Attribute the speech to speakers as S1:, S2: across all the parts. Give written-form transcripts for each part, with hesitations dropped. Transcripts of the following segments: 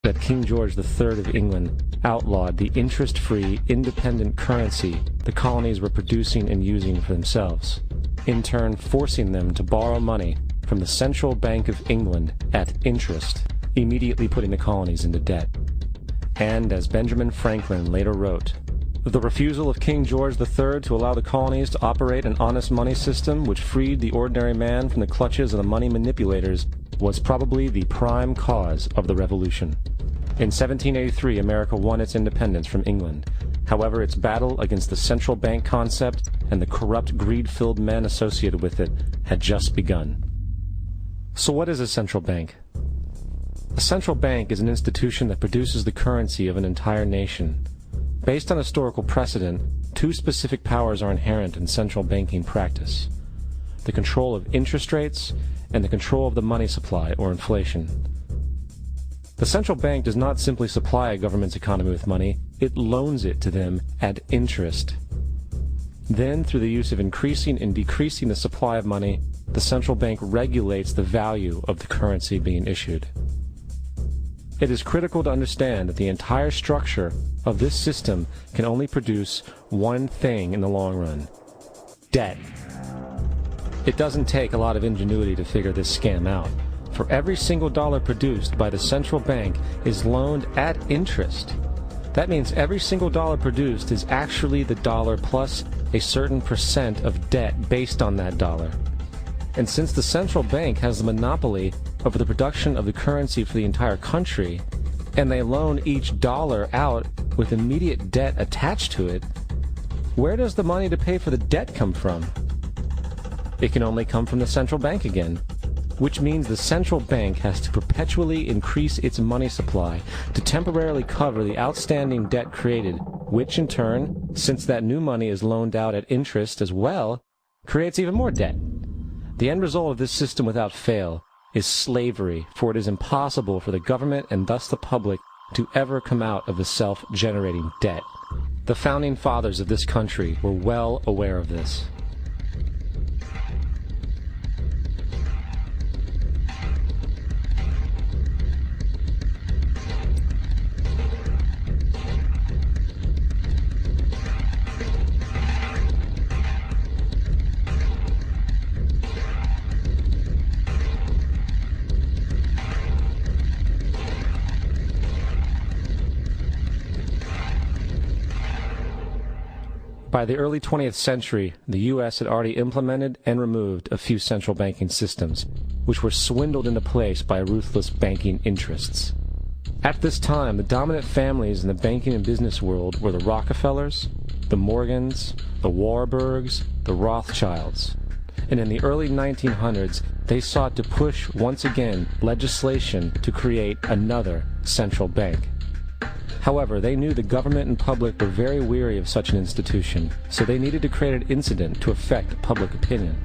S1: that King George III of England outlawed the interest-free, independent currency the colonies were producing and using for themselves, in turn forcing them to borrow money from the Central Bank of England at interest, immediately putting the colonies into debt. And as Benjamin Franklin later wrote, the refusal of King George III to allow the colonies to operate an honest money system which freed the ordinary man from the clutches of the money manipulators was probably the prime cause of the Revolution. In 1783, America won its independence from England. However, its battle against the central bank concept and the corrupt, greed-filled men associated with it had just begun. So what is a central bank? A central bank is an institution that produces the currency of an entire nation. Based on historical precedent, two specific powers are inherent in central banking practice: the control of interest rates and the control of the money supply, or inflation. The central bank does not simply supply a government's economy with money, it loans it to them at interest. Then, through the use of increasing and decreasing the supply of money, the central bank regulates the value of the currency being issued. It is critical to understand that the entire structure of this system can only produce one thing in the long run: debt. It doesn't take a lot of ingenuity to figure this scam out. For every single dollar produced by the central bank is loaned at interest. That means every single dollar produced is actually the dollar plus a certain percent of debt based on that dollar. And since the central bank has the monopoly over the production of the currency for the entire country, and they loan each dollar out with immediate debt attached to it, where does the money to pay for the debt come from? It can only come from the central bank again, which means the central bank has to perpetually increase its money supply to temporarily cover the outstanding debt created, which in turn, since that new money is loaned out at interest as well, creates even more debt. The end result of this system without fail is slavery, for it is impossible for the government and thus the public to ever come out of the self-generating debt. The founding fathers of this country were well aware of this. By the early 20th century, the U.S. had already implemented and removed a few central banking systems, which were swindled into place by ruthless banking interests. At this time, the dominant families in the banking and business world were the Rockefellers, the Morgans, the Warburgs, the Rothschilds. And in the early 1900s, they sought to push once again legislation to create another central bank. However, they knew the government and public were very weary of such an institution, so they needed to create an incident to affect public opinion.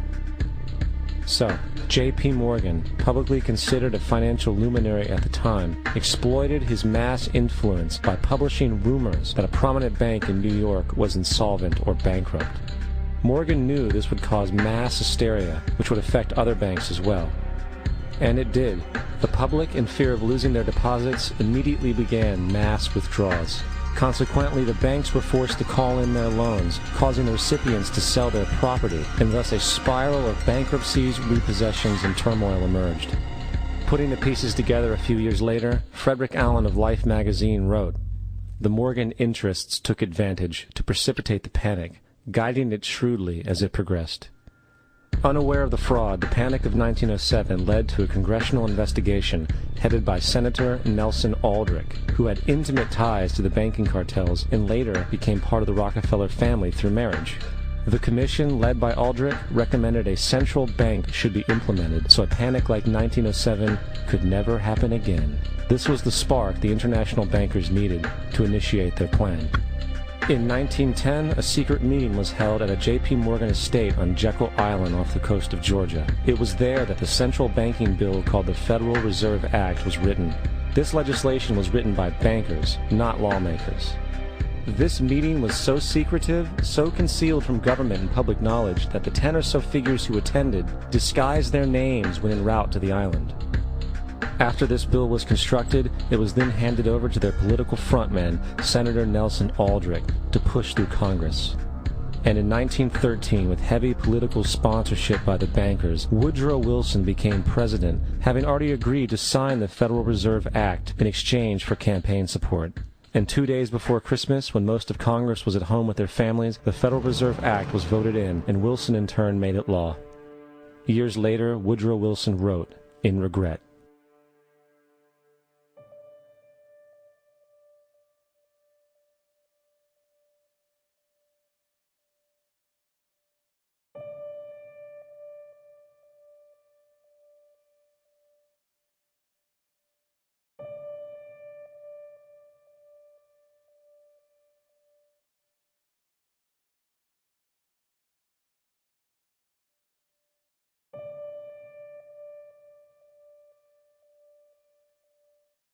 S1: So, J.P. Morgan, publicly considered a financial luminary at the time, exploited his mass influence by publishing rumors that a prominent bank in New York was insolvent or bankrupt. Morgan knew this would cause mass hysteria, which would affect other banks as well. And it did. The public, in fear of losing their deposits, immediately began mass withdrawals. Consequently, the banks were forced to call in their loans, causing the recipients to sell their property, and thus a spiral of bankruptcies, repossessions, and turmoil emerged. Putting the pieces together a few years later, Frederick Allen of Life magazine wrote, "The Morgan interests took advantage to precipitate the panic, guiding it shrewdly as it progressed." Unaware of the fraud, the Panic of 1907 led to a congressional investigation headed by Senator Nelson Aldrich, who had intimate ties to the banking cartels and later became part of the Rockefeller family through marriage. The commission, led by Aldrich, recommended a central bank should be implemented so a panic like 1907 could never happen again. This was the spark the international bankers needed to initiate their plan. In 1910, a secret meeting was held at a J.P. Morgan estate on Jekyll Island off the coast of Georgia. It was there that the central banking bill called the Federal Reserve Act was written. This legislation was written by bankers, not lawmakers. This meeting was so secretive, so concealed from government and public knowledge that the 10 or so figures who attended disguised their names when en route to the island. After this bill was constructed, it was then handed over to their political frontman, Senator Nelson Aldrich, to push through Congress. And in 1913, with heavy political sponsorship by the bankers, Woodrow Wilson became president, having already agreed to sign the Federal Reserve Act in exchange for campaign support. And 2 days before Christmas, when most of Congress was at home with their families, the Federal Reserve Act was voted in, and Wilson in turn made it law. Years later, Woodrow Wilson wrote, in regret,